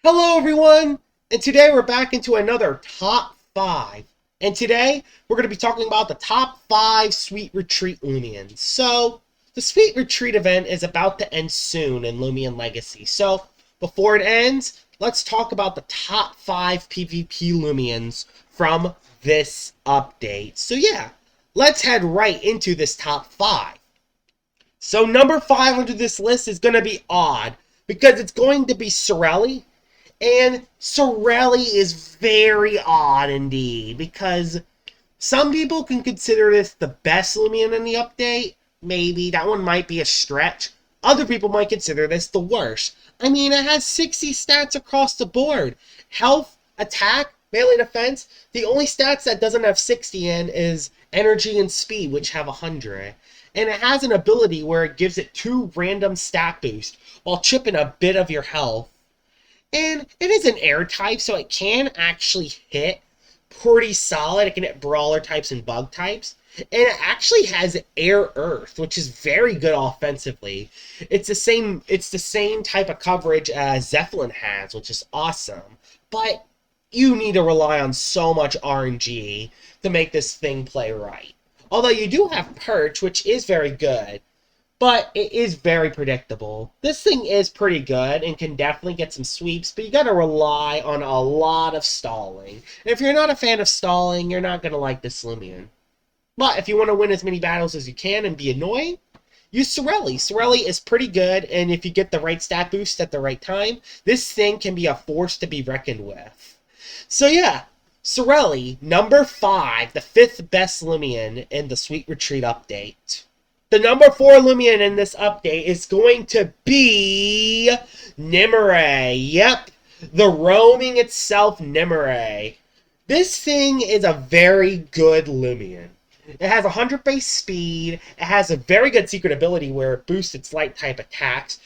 Hello everyone, and today we're back into another top 5. And today we're going to be talking about the top 5 Sweet Retreat Lumians. So, the Sweet Retreat event is about to end soon in Lumian Legacy. So, before it ends, let's talk about the top 5 PvP Lumians from this update. So yeah, let's head right into this top 5. So number 5 onto this list is going to be odd, because it's going to be Sorelli. And Sorelli is very odd indeed, because some people can consider this the best Lumian in the update. Maybe. That one might be a stretch. Other people might consider this the worst. I mean, it has 60 stats across the board. Health, attack, melee defense. The only stats that doesn't have 60 in is energy and speed, which have 100. And it has an ability where it gives it 2 random stat boosts while chipping a bit of your health. And it is an air type, so it can actually hit pretty solid. It can hit brawler types and bug types. And it actually has air earth, which is very good offensively. It's the same type of coverage as Zeppelin has, which is awesome. But you need to rely on so much RNG to make this thing play right. Although you do have Perch, which is very good, but it is very predictable. This thing is pretty good and can definitely get some sweeps, but you gotta rely on a lot of stalling. And if you're not a fan of stalling, you're not gonna like this Lumian. But if you want to win as many battles as you can and be annoying, use Sorelli. Sorelli is pretty good, and if you get the right stat boost at the right time, this thing can be a force to be reckoned with. So yeah, Sorelli, number 5, the 5th best Lumian in the Sweet Retreat update. The number 4 Lumian in this update is going to be Nimue. Yep, the roaming itself Nimue. This thing is a very good Lumian. It has 100 base speed, it has a very good secret ability where it boosts its light type attacks,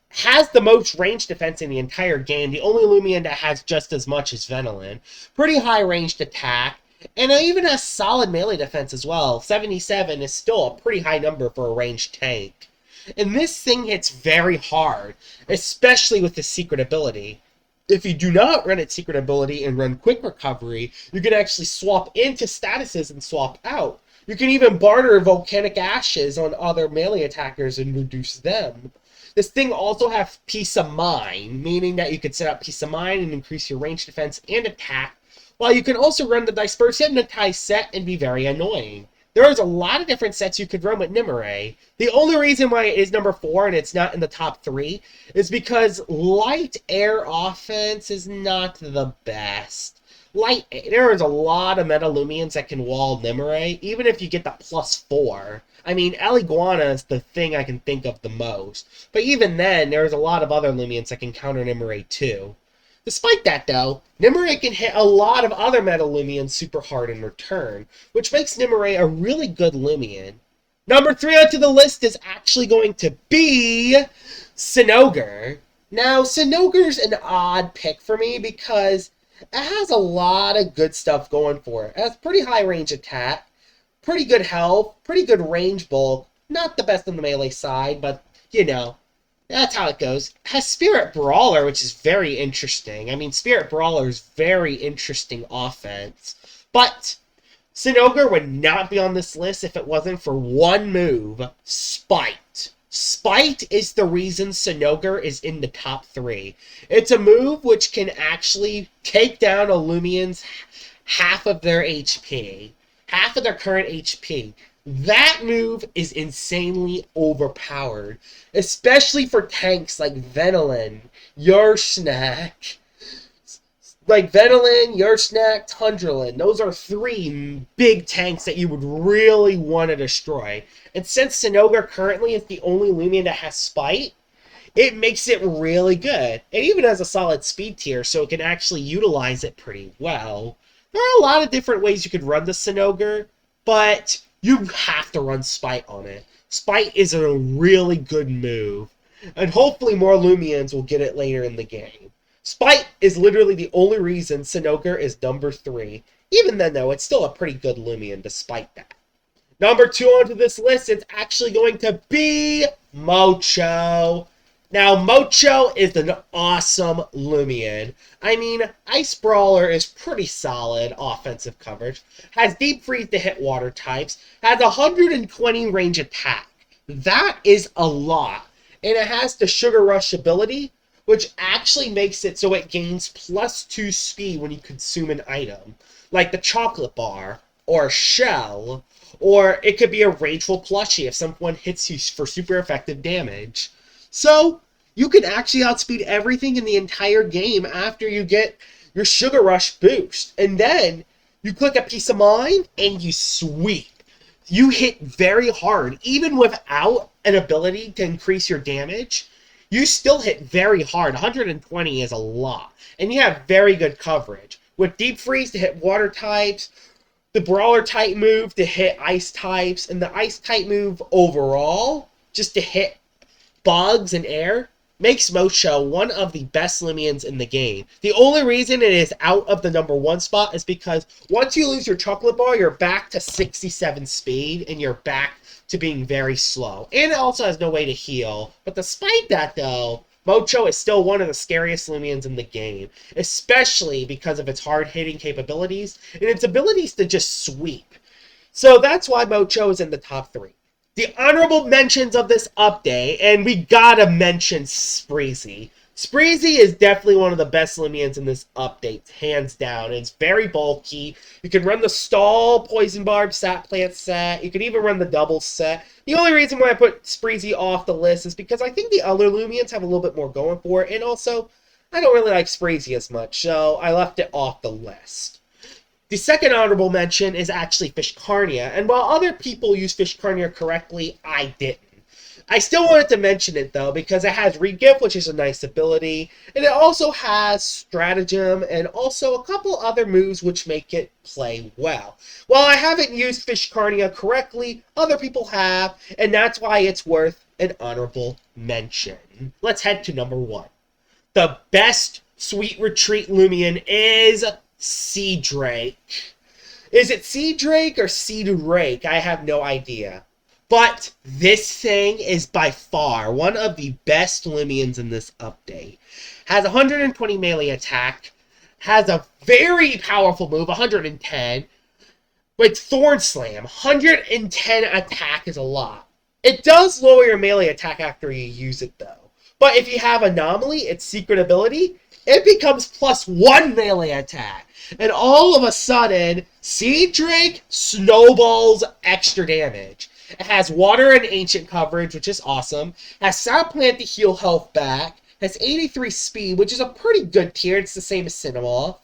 has the most range defense in the entire game, the only Lumian that has just as much as Venolin. Pretty high ranged attack, and it even has solid melee defense as well. 77 is still a pretty high number for a ranged tank. And this thing hits very hard, especially with the secret ability. If you do not run its secret ability and run quick recovery, you can actually swap into statuses and swap out. You can even barter volcanic ashes on other melee attackers and reduce them. This thing also has Peace of Mind, meaning that you can set up Peace of Mind and increase your range defense and attack, while you can also run the Disperse Hypnotize set and be very annoying. There is a lot of different sets you could run with Nimue. The only reason why it is number 4 and it's not in the top 3 is because light air offense is not the best. There is a lot of meta Lumians that can wall Nimue, even if you get the +4. I mean, El Iguana is the thing I can think of the most. But even then, there's a lot of other Lumians that can counter Nimue too. Despite that, though, Nimue can hit a lot of other Meta Lumians super hard in return, which makes Nimue a really good Lumian. Number 3 onto the list is actually going to be Cinogre. Now, Cinogre's an odd pick for me because it has a lot of good stuff going for it. It has pretty high range attack, pretty good health, pretty good range bulk. Not the best on the melee side, but, you know, that's how it goes. It has Spirit Brawler, which is very interesting. I mean, Spirit Brawler is very interesting offense. But Cinogre would not be on this list if it wasn't for one move, Spite. Spite is the reason Cinogre is in the top 3. It's a move which can actually take down a Lumian's half of their HP. Half of their current HP. That move is insanely overpowered, especially for tanks like Venolin, Yursnak. Like Venolin, Yursnak, Tundralin. Those are 3 big tanks that you would really want to destroy. And since Cinogre currently is the only Lumian that has Spite, it makes it really good. It even has a solid speed tier, so it can actually utilize it pretty well. There are a lot of different ways you could run the Cinogre, but you have to run Spite on it. Spite is a really good move, and hopefully more Lumians will get it later in the game. Spite is literally the only reason Cinogre is number 3. Even then, though, it's still a pretty good Lumian despite that. Number 2 onto this list, it's actually going to be Mocho. Now, Mocho is an awesome Lumian. I mean, Ice Brawler is pretty solid offensive coverage, has Deep Freeze to hit water types, has 120 range attack. That is a lot. And it has the Sugar Rush ability, which actually makes it so it gains +2 speed when you consume an item, like the chocolate bar, or a shell, or it could be a rageful plushie if someone hits you for super effective damage. So, you can actually outspeed everything in the entire game after you get your Sugar Rush boost. And then, you click a Peace of Mind, and you sweep. You hit very hard. Even without an ability to increase your damage, you still hit very hard. 120 is a lot. And you have very good coverage. With Deep Freeze to hit water types, the Brawler type move to hit ice types, and the ice type move overall, just to hit bugs and air, makes Mocho one of the best Lumians in the game. The only reason it is out of the #1 spot is because once you lose your chocolate bar, you're back to 67 speed, and you're back to being very slow. And it also has no way to heal. But despite that, though, Mocho is still one of the scariest Lumians in the game, especially because of its hard-hitting capabilities and its abilities to just sweep. So that's why Mocho is in the top 3. The honorable mentions of this update, and we gotta mention Spreezy. Spreezy is definitely one of the best Lumians in this update, hands down. It's very bulky. You can run the Stall, Poison Barb, Sap Plant set. You can even run the Double set. The only reason why I put Spreezy off the list is because I think the other Lumians have a little bit more going for it, and also, I don't really like Spreezy as much, so I left it off the list. The second honorable mention is actually Fishcarnia, and while other people use Fishcarnia correctly, I didn't. I still wanted to mention it, though, because it has Regift, which is a nice ability, and it also has Stratagem, and also a couple other moves which make it play well. While I haven't used Fishcarnia correctly, other people have, and that's why it's worth an honorable mention. Let's head to #1. The best Sweet Retreat Lumian is Sea Drake. Is it Sea Drake or Sea Drake? I have no idea. But this thing is by far one of the best Lumians in this update. Has 120 melee attack, has a very powerful move, 110, with Thorn Slam. 110 attack is a lot. It does lower your melee attack after you use it, though. But if you have Anomaly, its secret ability, it becomes +1 melee attack. And all of a sudden, Sea Drake snowballs extra damage. It has Water and Ancient coverage, which is awesome. Has Sap Plant to heal health back. Has 83 speed, which is a pretty good tier. It's the same as Cinemoth.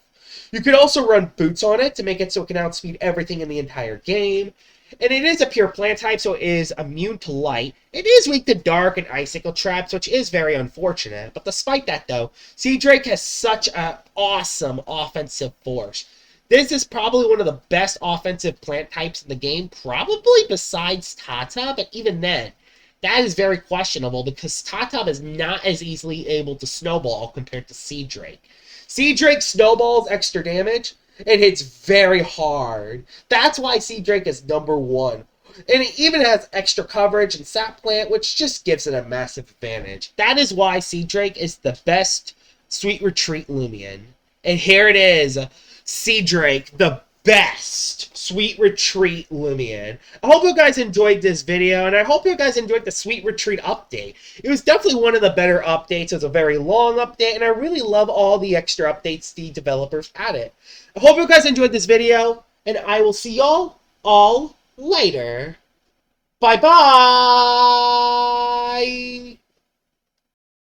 You could also run Boots on it to make it so it can outspeed everything in the entire game. And it is a pure plant type, so it is immune to light. It is weak to dark and icicle traps, which is very unfortunate. But despite that, though, Sea Drake has such an awesome offensive force. This is probably one of the best offensive plant types in the game, probably besides Tata, but even then, that is very questionable because Tata is not as easily able to snowball compared to Sea Drake. Sea Drake snowballs extra damage, and hits very hard. That's why Sea Drake is #1. And it even has extra coverage and Sap Plant, which just gives it a massive advantage. That is why Sea Drake is the best Sweet Retreat Lumian. And here it is, Sea Drake, the best Sweet Retreat Lumian. I hope you guys enjoyed this video, and I hope you guys enjoyed the Sweet Retreat update. It was definitely one of the better updates. It was a very long update, and I really love all the extra updates the developers added. I hope you guys enjoyed this video, and I will see y'all all later. Bye-bye!